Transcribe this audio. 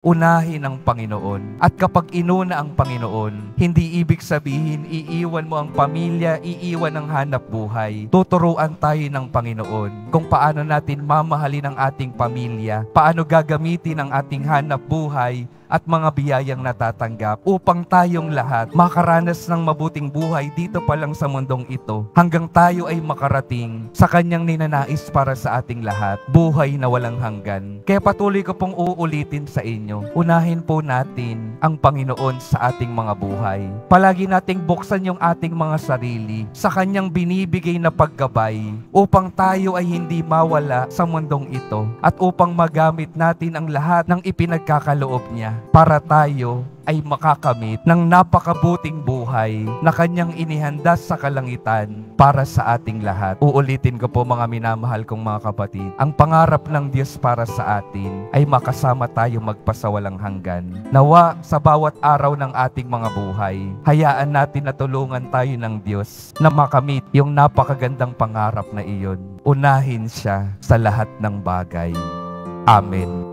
Unahin ang Panginoon. At kapag inuna ang Panginoon, hindi ibig sabihin iiwan mo ang pamilya, iiwan ang hanap buhay. Tuturuan tayo ng Panginoon kung paano natin mamahalin ang ating pamilya, paano gagamitin ang ating hanap buhay at mga biyayang natatanggap upang tayong lahat makaranas ng mabuting buhay dito pa lang sa mundong ito hanggang tayo ay makarating sa Kanyang ninanais para sa ating lahat, buhay na walang hanggan. Kaya patuloy ko pong uulitin sa inyo, unahin po natin ang Panginoon sa ating mga buhay. Palagi nating buksan yung ating mga sarili sa Kanyang binibigay na paggabay upang tayo ay hindi mawala sa mundong ito at upang magamit natin ang lahat ng ipinagkakaloob niya para tayo ay makakamit ng napakabuting buhay na Kanyang inihanda sa kalangitan para sa ating lahat. Uulitin ko po mga minamahal kong mga kapatid, ang pangarap ng Diyos para sa atin ay makasama tayo magpasawalang hanggan. Nawa sa bawat araw ng ating mga buhay, hayaan natin na tulungan tayo ng Diyos na makamit yung napakagandang pangarap na iyon. Unahin siya sa lahat ng bagay. Amen.